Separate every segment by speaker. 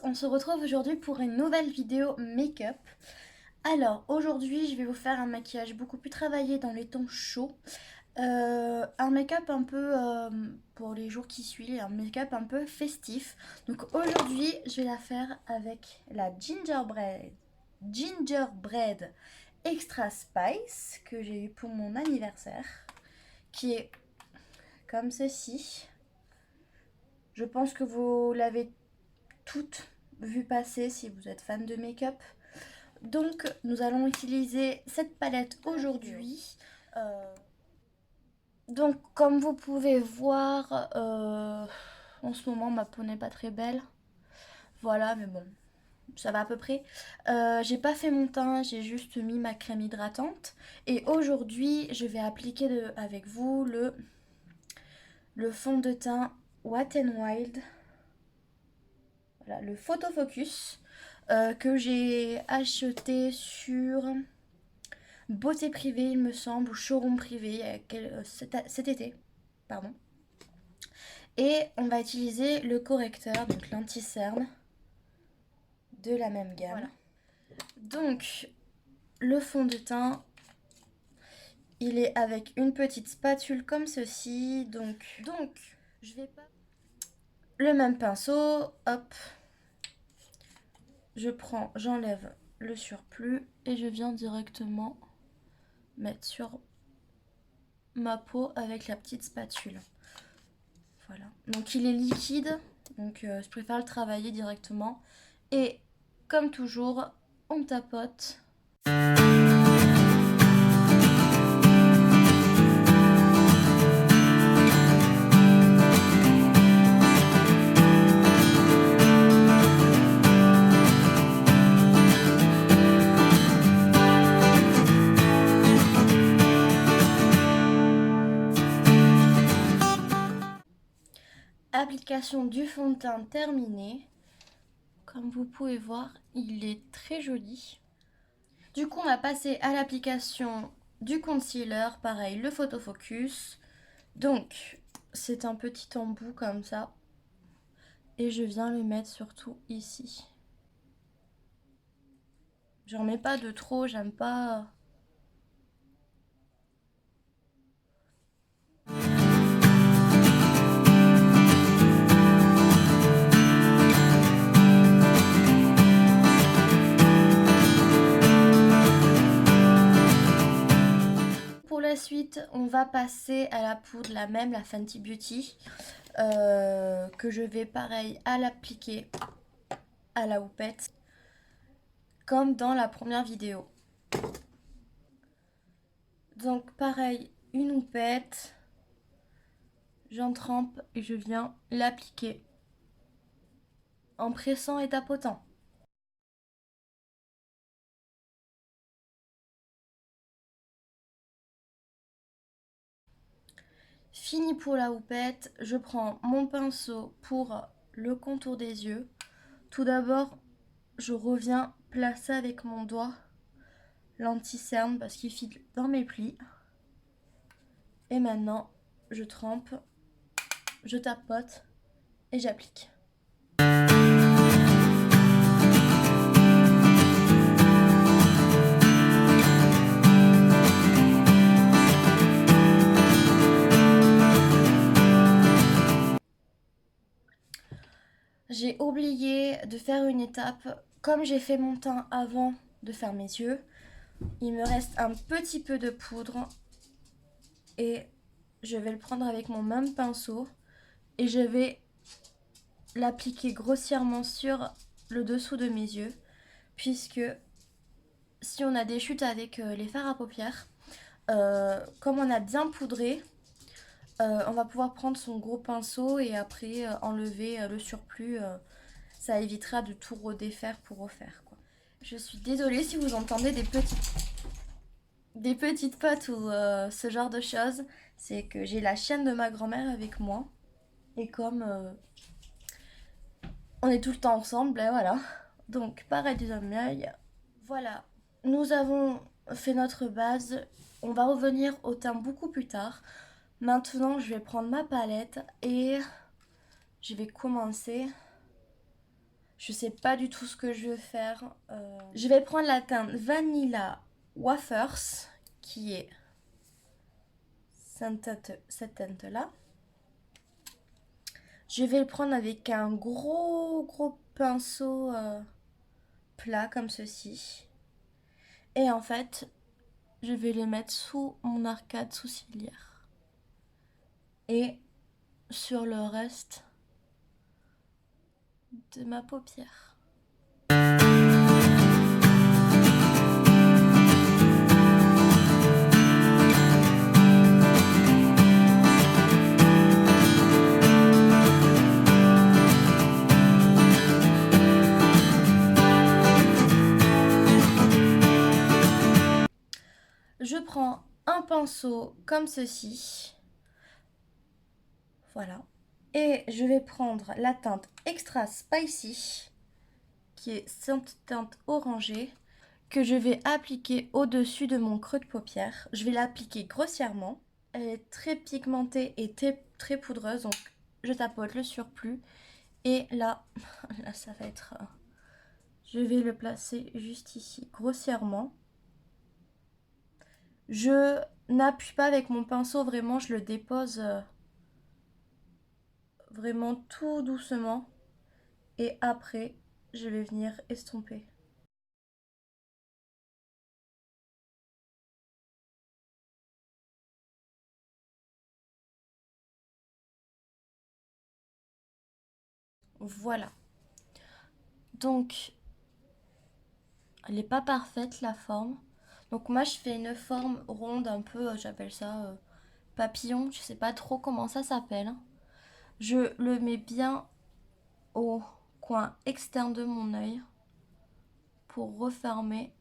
Speaker 1: on se retrouve aujourd'hui pour une nouvelle vidéo make-up. Alors aujourd'hui je vais vous faire un maquillage beaucoup plus travaillé dans les tons chauds. Un make-up un peu pour les jours qui suivent, un make-up un peu festif. Donc aujourd'hui je vais la faire avec la Gingerbread Extra Spice que j'ai eu pour mon anniversaire, qui est comme ceci. Je pense que vous l'avez toutes vu passer si vous êtes fan de make-up. Donc nous allons utiliser cette palette aujourd'hui. Donc comme vous pouvez voir, en ce moment ma peau n'est pas très belle. Voilà, mais bon, ça va à peu près. J'ai pas fait mon teint, j'ai juste mis ma crème hydratante. Et aujourd'hui, je vais appliquer avec vous le fond de teint Wet n Wild. Voilà, le Photo Focus que j'ai acheté sur Beauté Privée, il me semble, ou Showroom Privé cet été. Pardon. Et on va utiliser le correcteur, donc l'anti-cerne de la même gamme. Voilà. Donc, le fond de teint, il est avec une petite spatule comme ceci. Donc je vais pas... Le même pinceau, hop. J'enlève le surplus et je viens directement mettre sur ma peau avec la petite spatule. Voilà. Donc il est liquide, donc je préfère le travailler directement. Et comme toujours, on tapote. Application du fond de teint terminée. Comme vous pouvez voir, il est très joli. Du coup, on va passer à l'application du concealer. Pareil, le Photo Focus. Donc, c'est un petit embout comme ça. Et je viens le mettre surtout ici. J'en mets pas de trop, j'aime pas... Pour la suite, on va passer à la poudre, la même, la Fenty Beauty, que je vais pareil à l'appliquer à la houppette, comme dans la première vidéo. Donc pareil, une houppette, j'en trempe et je viens l'appliquer en pressant et tapotant. Fini pour la houppette, je prends mon pinceau pour le contour des yeux. Tout d'abord, je reviens placer avec mon doigt l'anti-cerne parce qu'il file dans mes plis. Et maintenant, je trempe, je tapote et j'applique. J'ai oublié de faire une étape. Comme j'ai fait mon teint avant de faire mes yeux, il me reste un petit peu de poudre et je vais le prendre avec mon même pinceau et je vais l'appliquer grossièrement sur le dessous de mes yeux, puisque si on a des chutes avec les fards à paupières, comme on a bien poudré, on va pouvoir prendre son gros pinceau et après enlever le surplus. Ça évitera de tout redéfaire pour refaire, quoi. Je suis désolée si vous entendez des petites pattes ou ce genre de choses. C'est que j'ai la chienne de ma grand-mère avec moi. Et comme on est tout le temps ensemble, ben voilà. Donc pareil des œil. Voilà, nous avons fait notre base. On va revenir au teint beaucoup plus tard. Maintenant, je vais prendre ma palette et je vais commencer Je sais pas du tout ce que je veux faire. Je vais prendre la teinte Vanilla Wafers, qui est cette teinte-là. Je vais le prendre avec un gros pinceau plat comme ceci. Et en fait, je vais les mettre sous mon arcade sourcilière. Et sur le reste de ma paupière. Je prends un pinceau comme ceci. Voilà. Et je vais prendre la teinte Extra Spicy, qui est cette teinte orangée, que je vais appliquer au-dessus de mon creux de paupière. Je vais l'appliquer grossièrement. Elle est très pigmentée et très poudreuse, donc je tapote le surplus. Et là, là ça va être... je vais le placer juste ici, grossièrement. Je n'appuie pas avec mon pinceau, vraiment, je le dépose vraiment tout doucement. Et après, je vais venir estomper. Voilà. Donc, elle n'est pas parfaite la forme. Donc moi je fais une forme ronde un peu, j'appelle ça papillon. Je sais pas trop comment ça s'appelle. Je le mets bien au coin externe de mon œil pour refermer.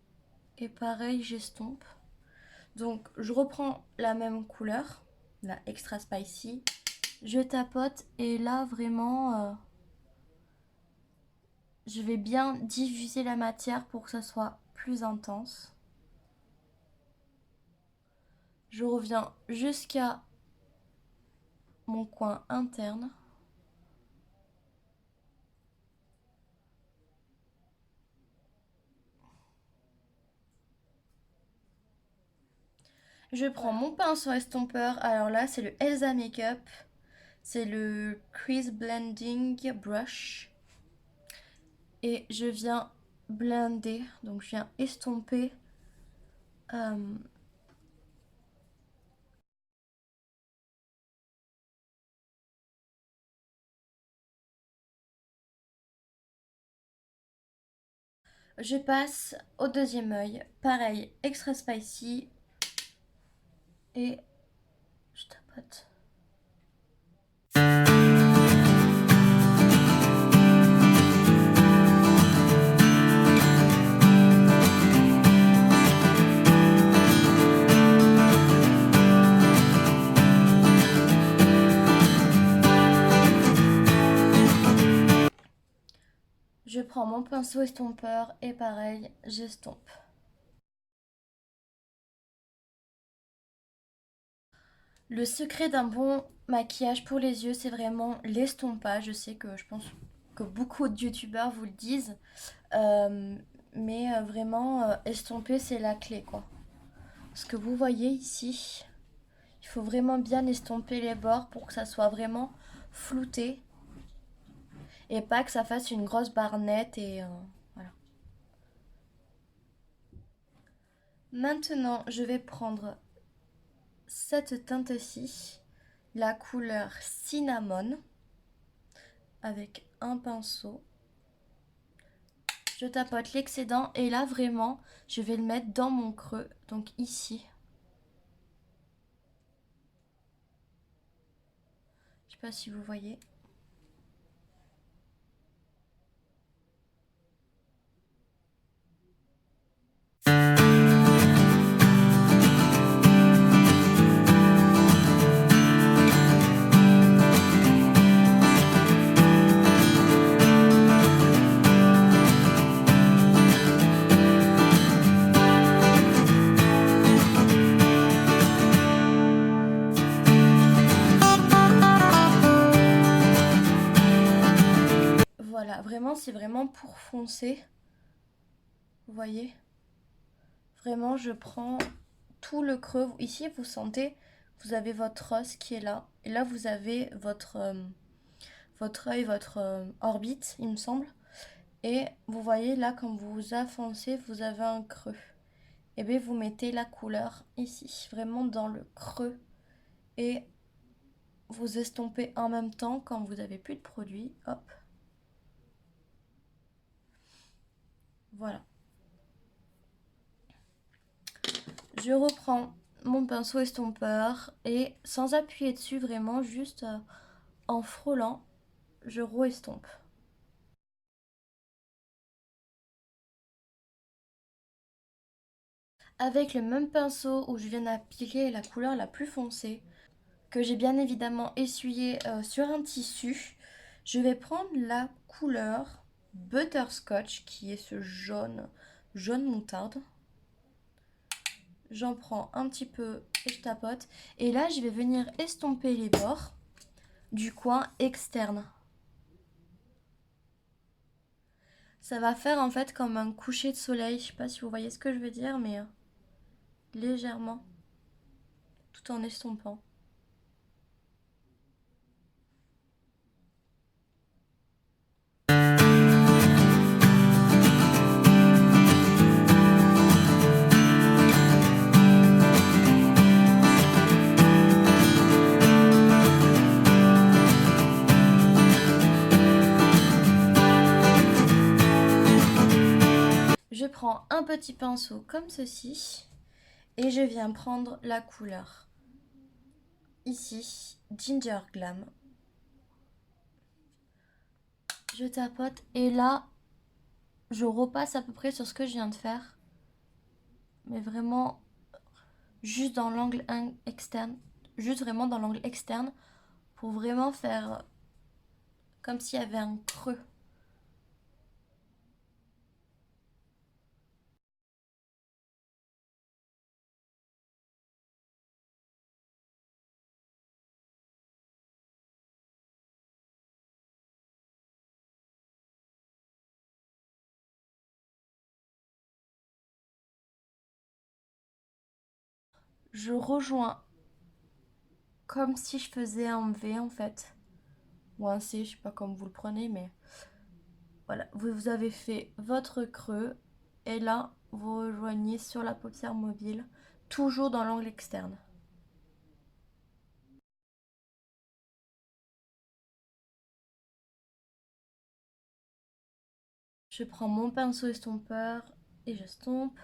Speaker 1: Et pareil, j'estompe. Donc je reprends la même couleur, la Extra Spicy. Je tapote et là vraiment... je vais bien diffuser la matière pour que ça soit plus intense. Je reviens jusqu'à mon coin interne. Je prends mon pinceau estompeur. Alors là, c'est le Elsa Makeup. C'est le Crease Blending Brush. Et je viens blender. Donc je viens estomper. Je passe au deuxième œil. Pareil, Extra Spicy. Et je tapote. Je prends mon pinceau estompeur et pareil, j'estompe. Le secret d'un bon maquillage pour les yeux, c'est vraiment l'estompage. Je sais que je pense que beaucoup de youtubeurs vous le disent. Mais vraiment, estomper, c'est la clé, quoi. Ce que vous voyez ici, il faut vraiment bien estomper les bords pour que ça soit vraiment flouté. Et pas que ça fasse une grosse barre nette et voilà. Maintenant, je vais prendre cette teinte-ci, la couleur Cinnamon, avec un pinceau. Je tapote l'excédent et là vraiment, je vais le mettre dans mon creux, donc ici. Je sais pas si vous voyez. c'est vraiment pour foncer. Vous voyez? Vraiment, je prends tout le creux. Ici, vous sentez, vous avez votre os qui est là. Et là, vous avez votre œil, votre orbite, il me semble. Et vous voyez là, quand vous avancez, vous avez un creux. Et bien, vous mettez la couleur ici, vraiment dans le creux. Et vous estompez en même temps quand vous n'avez plus de produit. Hop. Voilà. Je reprends mon pinceau estompeur et sans appuyer dessus, vraiment juste en frôlant, je re-estompe. Avec le même pinceau où je viens d'appliquer la couleur la plus foncée, que j'ai bien évidemment essuyé sur un tissu, je vais prendre la couleur Butterscotch qui est ce jaune moutarde. J'en prends un petit peu et je tapote. Et là, je vais venir estomper les bords du coin externe. Ça va faire en fait comme un coucher de soleil. Je sais pas si vous voyez ce que je veux dire, mais légèrement, tout en estompant. Je prends un petit pinceau comme ceci et je viens prendre la couleur ici, Ginger Glam. Je tapote et là, je repasse à peu près sur ce que je viens de faire, mais vraiment juste dans l'angle externe, juste vraiment dans l'angle externe pour vraiment faire comme s'il y avait un creux. Je rejoins comme si je faisais un V en fait, ou un C, je sais pas comment vous le prenez, mais voilà, vous avez fait votre creux et là vous rejoignez sur la paupière mobile, toujours dans l'angle externe. Je prends mon pinceau estompeur et j'estompe.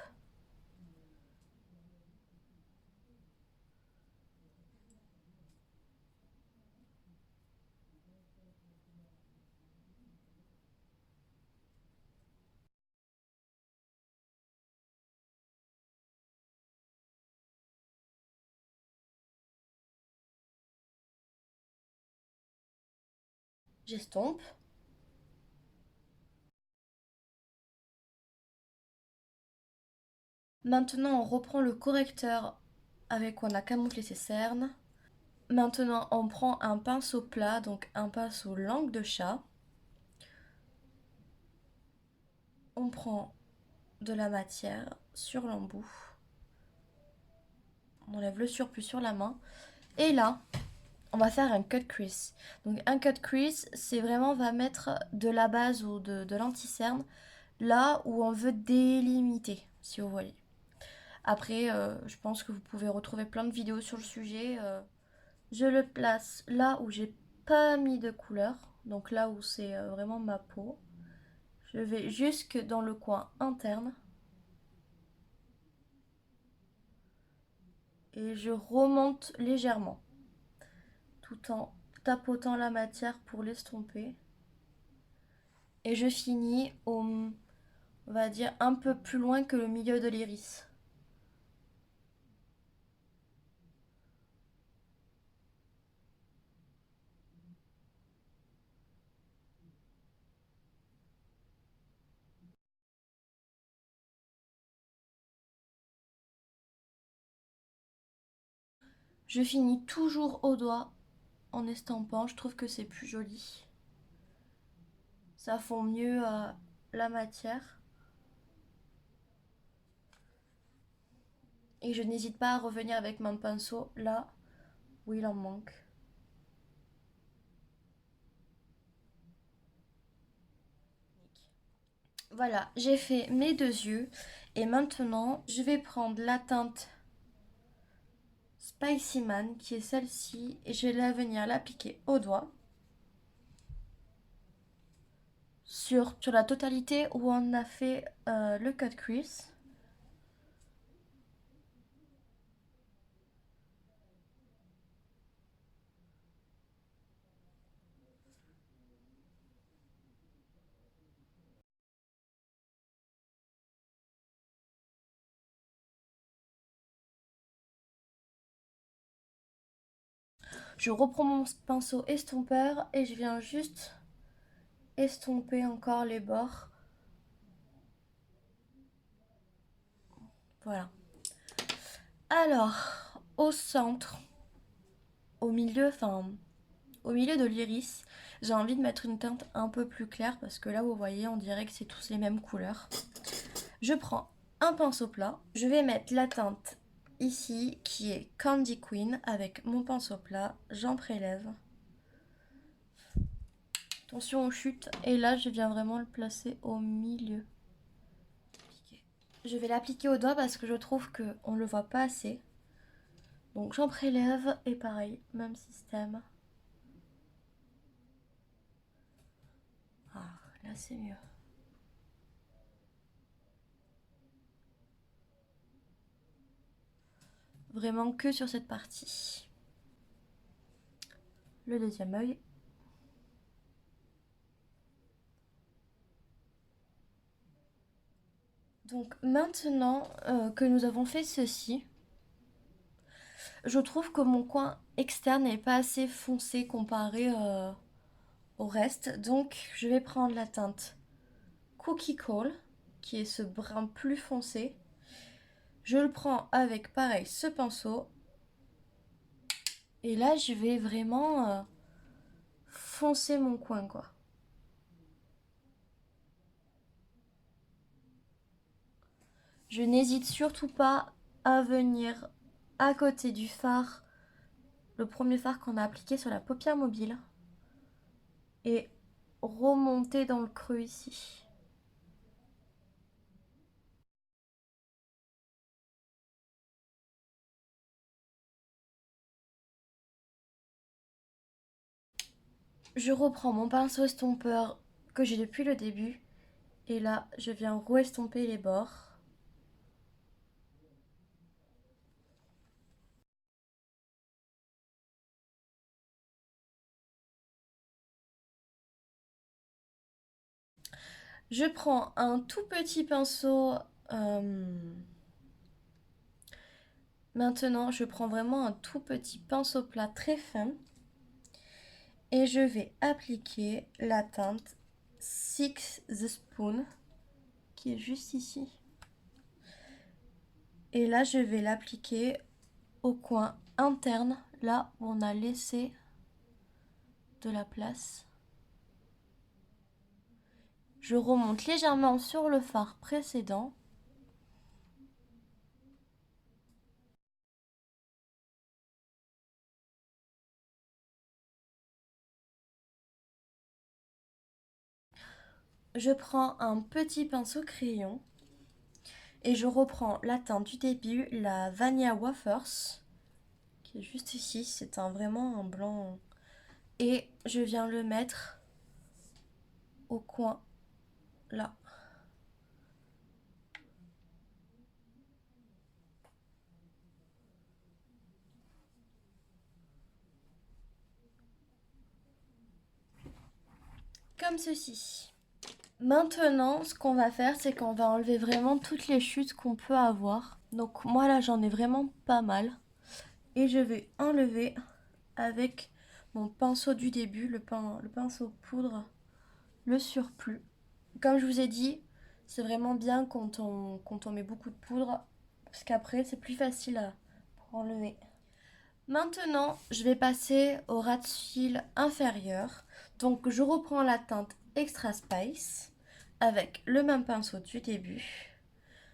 Speaker 1: J'estompe. Maintenant, on reprend le correcteur avec quoi on a camouflé ses cernes. Maintenant, on prend un pinceau plat, donc un pinceau langue de chat. On prend de la matière sur l'embout. On enlève le surplus sur la main. Et là, on va faire un cut crease. Donc un cut crease, c'est vraiment, on va mettre de la base ou de l'anti-cerne là où on veut délimiter, si vous voyez. Après, je pense que vous pouvez retrouver plein de vidéos sur le sujet. Je le place là où j'ai pas mis de couleur, donc là où c'est vraiment ma peau. Je vais jusque dans le coin interne et je remonte légèrement tout en tapotant la matière pour l'estomper. Et je finis au, on va dire, un peu plus loin que le milieu de l'iris. Je finis toujours au doigt en estampant, je trouve que c'est plus joli. Ça fond mieux la matière. Et je n'hésite pas à revenir avec mon pinceau là où il en manque. Voilà, j'ai fait mes deux yeux. Et maintenant, je vais prendre la teinte Spicy Man, qui est celle-ci, et je vais venir l'appliquer au doigt. Sur la totalité où on a fait le cut crease. Je reprends mon pinceau estompeur et je viens juste estomper encore les bords. Voilà. Alors, au centre, au milieu, au milieu de l'iris, j'ai envie de mettre une teinte un peu plus claire parce que là, vous voyez, on dirait que c'est tous les mêmes couleurs. Je prends un pinceau plat, je vais mettre la teinte ici qui est Candy Queen avec mon pinceau plat, j'en prélève. Attention aux chutes, et là je viens vraiment le placer au milieu. Je vais l'appliquer au doigt parce que je trouve qu'on ne le voit pas assez. Donc j'en prélève et pareil, même système. Ah, là c'est mieux. Vraiment que sur cette partie. Le deuxième œil. Donc maintenant que nous avons fait ceci, je trouve que mon coin externe n'est pas assez foncé comparé au reste. Donc je vais prendre la teinte Cookie Coal, qui est ce brun plus foncé. Je le prends avec pareil ce pinceau. Et là je vais vraiment foncer mon coin quoi. Je n'hésite surtout pas à venir à côté du fard, le premier fard qu'on a appliqué sur la paupière mobile, et remonter dans le creux ici. Je reprends mon pinceau estompeur que j'ai depuis le début, et là je viens re-estomper les bords. Je prends un tout petit pinceau. Maintenant, je prends vraiment un tout petit pinceau plat très fin. Et je vais appliquer la teinte Six the Spoon, qui est juste ici. Et là, je vais l'appliquer au coin interne, là où on a laissé de la place. Je remonte légèrement sur le fard précédent. Je prends un petit pinceau crayon et je reprends la teinte du début, la Vanilla Wafers, qui est juste ici. C'est vraiment un blanc. Et je viens le mettre au coin là. Comme ceci. Maintenant, ce qu'on va faire, c'est qu'on va enlever vraiment toutes les chutes qu'on peut avoir. Donc moi là, j'en ai vraiment pas mal. Et je vais enlever avec mon pinceau du début, le pinceau poudre, le surplus. Comme je vous ai dit, c'est vraiment bien quand on met beaucoup de poudre, parce qu'après, c'est plus facile pour enlever. Maintenant, je vais passer au ras de cils inférieur. Donc je reprends la teinte Extra Spice avec le même pinceau du début.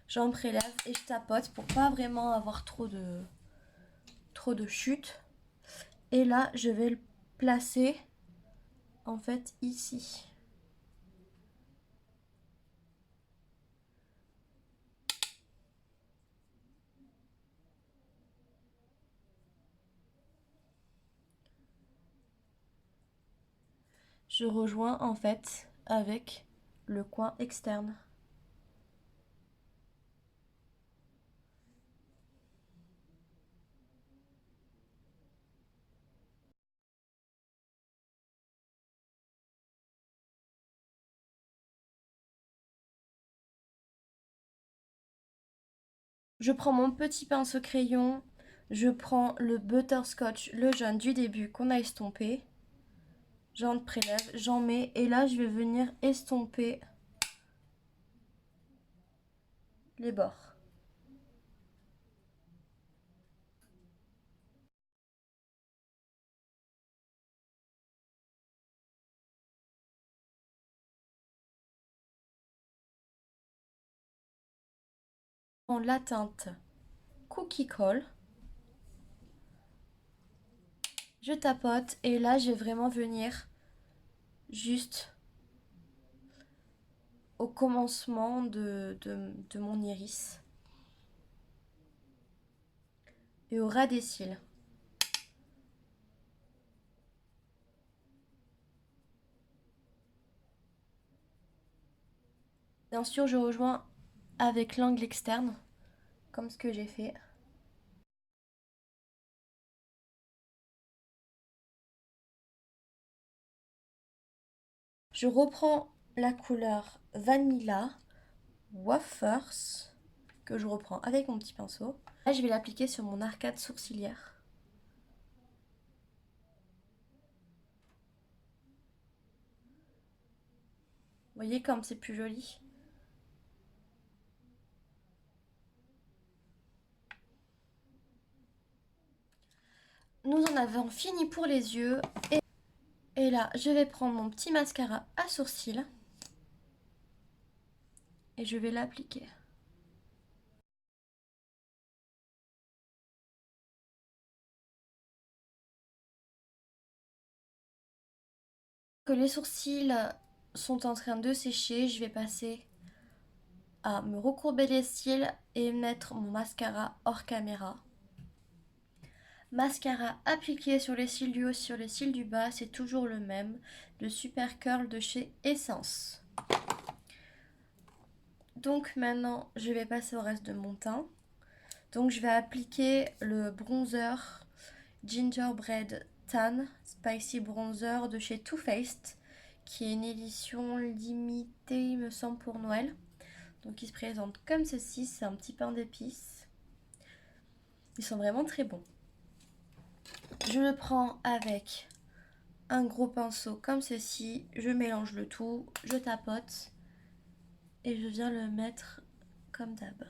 Speaker 1: J'en prélève et je tapote pour pas vraiment avoir trop de chute. Et là, je vais le placer en fait ici. Je rejoins en fait avec le coin externe. Je prends mon petit pinceau crayon, je prends le butterscotch, le jaune du début qu'on a estompé. J'en prélève, j'en mets et là je vais venir estomper les bords. En la teinte Cookie Call, je tapote et là je vais vraiment venir juste au commencement de mon iris et au ras des cils. Bien sûr, je rejoins avec l'angle externe, comme ce que j'ai fait. Je reprends la couleur Vanilla Wafers, que je reprends avec mon petit pinceau. Là, je vais l'appliquer sur mon arcade sourcilière. Vous voyez comme c'est plus joli. Nous en avons fini pour les yeux. Et là, je vais prendre mon petit mascara à sourcils. Et je vais l'appliquer. Que les sourcils sont en train de sécher, je vais passer à me recourber les cils et mettre mon mascara hors caméra. Mascara appliqué sur les cils du haut, sur les cils du bas, c'est toujours le même, le Super Curl de chez Essence. Donc maintenant, je vais passer au reste de mon teint. Donc je vais appliquer le bronzer Gingerbread Tan Spicy Bronzer de chez Too Faced, qui est une édition limitée, il me semble, pour Noël. Donc il se présente comme ceci, c'est un petit pain d'épices. Ils sont vraiment très bons. Je le prends avec un gros pinceau comme ceci, je mélange le tout, je tapote et je viens le mettre comme d'hab.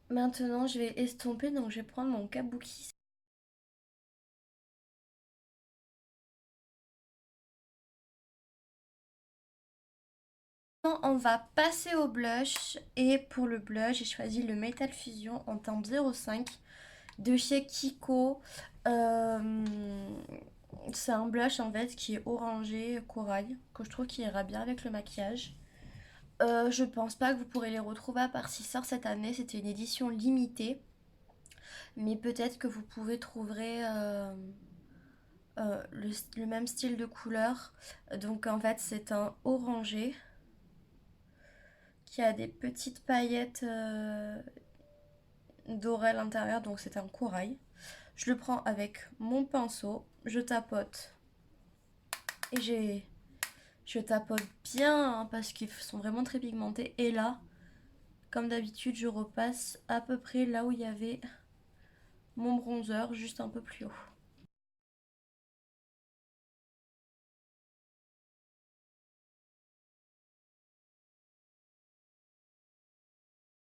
Speaker 1: Maintenant, je vais estomper, donc je vais prendre mon kabuki. On va passer au blush et pour le blush, j'ai choisi le Metal Fusion en teinte 05 de chez Kiko. C'est un blush en fait qui est orangé corail, que je trouve qui ira bien avec le maquillage. Je pense pas que vous pourrez les retrouver à part s'il sort cette année, c'était une édition limitée. Mais peut-être que vous pouvez trouver le même style de couleur. Donc en fait c'est un orangé qui a des petites paillettes dorées à l'intérieur, donc c'est un corail. Je le prends avec mon pinceau, je tapote et je tapote bien hein, parce qu'ils sont vraiment très pigmentés. Et là, comme d'habitude, je repasse à peu près là où il y avait mon bronzer juste un peu plus haut.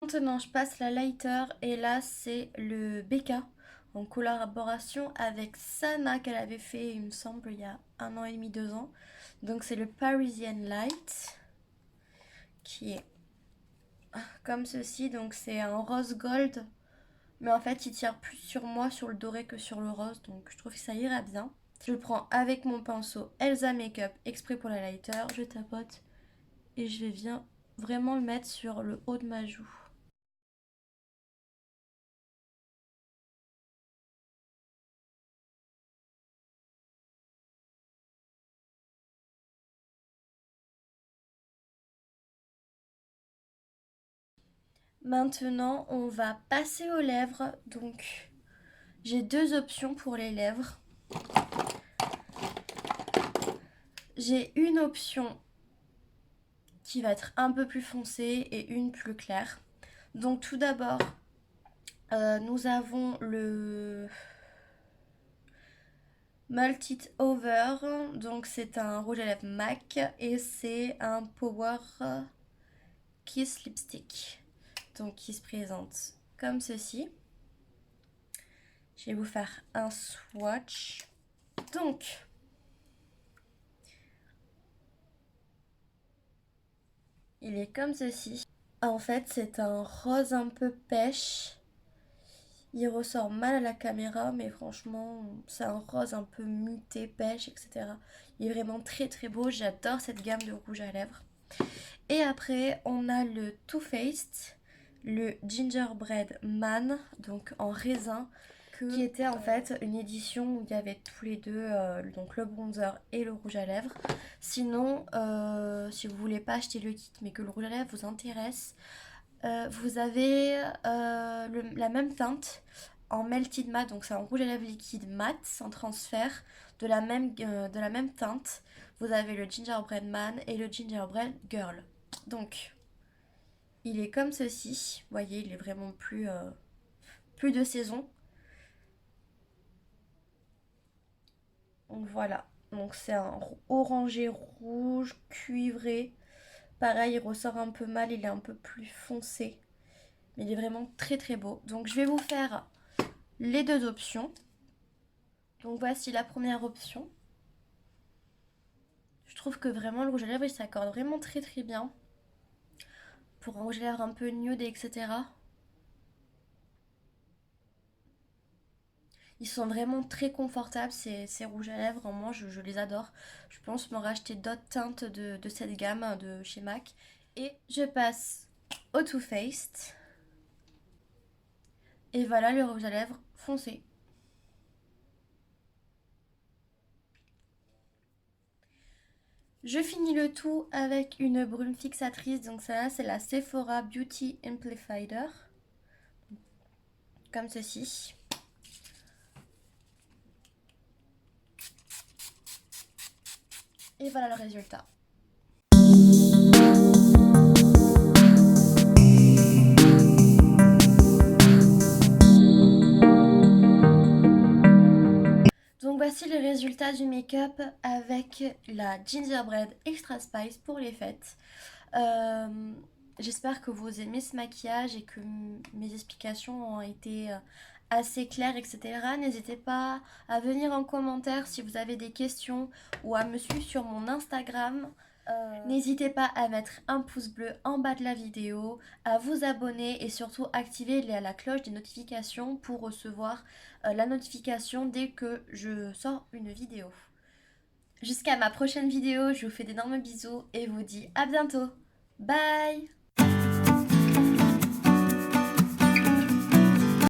Speaker 1: Maintenant je passe la lighter et là c'est le BK en collaboration avec Sana qu'elle avait fait il me semble il y a 1 an et demi, 2 ans. Donc c'est le Parisian Light qui est comme ceci, donc c'est un rose gold mais en fait il tire plus sur moi sur le doré que sur le rose, donc je trouve que ça ira bien. Je le prends avec mon pinceau Elsa Makeup exprès pour la lighter, je tapote et je viens vraiment le mettre sur le haut de ma joue. Maintenant, on va passer aux lèvres. Donc, j'ai deux options pour les lèvres. J'ai une option qui va être un peu plus foncée et une plus claire. Donc, tout d'abord, nous avons le Multi Over. Donc, c'est un rouge à lèvres MAC et c'est un Power Kiss Lipstick. Donc, qui se présente comme ceci. Je vais vous faire un swatch. Donc, il est comme ceci. En fait, c'est un rose un peu pêche. Il ressort mal à la caméra, mais franchement, c'est un rose un peu muté, pêche, etc. Il est vraiment très très beau. J'adore cette gamme de rouge à lèvres. Et après, on a le Too Faced, le Gingerbread Man, donc en raisin, qui était en fait une édition où il y avait tous les deux, donc le bronzer et le rouge à lèvres. Sinon, si vous voulez pas acheter le kit mais que le rouge à lèvres vous intéresse, vous avez la même teinte en melted matte, donc c'est un rouge à lèvres liquide mat sans transfert de la même teinte. Vous avez le Gingerbread Man et le Gingerbread Girl. Donc, il est comme ceci. Vous voyez, il est vraiment plus de saison. Donc voilà. Donc c'est un orangé rouge cuivré. Pareil, il ressort un peu mal, il est un peu plus foncé. Mais il est vraiment très très beau. Donc je vais vous faire les deux options. Donc voici la première option. Je trouve que vraiment le rouge à lèvres il s'accorde vraiment très très bien. Pour un rouge à lèvres un peu nude, etc. Ils sont vraiment très confortables ces rouges à lèvres. Moi je les adore. Je pense m'en racheter d'autres teintes de cette gamme de chez MAC. Et je passe au Too Faced. Et voilà le rouge à lèvres foncé. Je finis le tout avec une brume fixatrice. Donc celle-là c'est la Sephora Beauty Amplifier. Comme ceci. Et voilà le résultat. Donc voici le résultat du make-up avec la Gingerbread Extra Spice pour les fêtes. J'espère que vous aimez ce maquillage et que mes explications ont été assez claires, etc. N'hésitez pas à venir en commentaire si vous avez des questions ou à me suivre sur mon Instagram. N'hésitez pas à mettre un pouce bleu en bas de la vidéo, à vous abonner et surtout activer la cloche des notifications pour recevoir la notification dès que je sors une vidéo. Jusqu'à ma prochaine vidéo, je vous fais d'énormes bisous et vous dis à bientôt. Bye!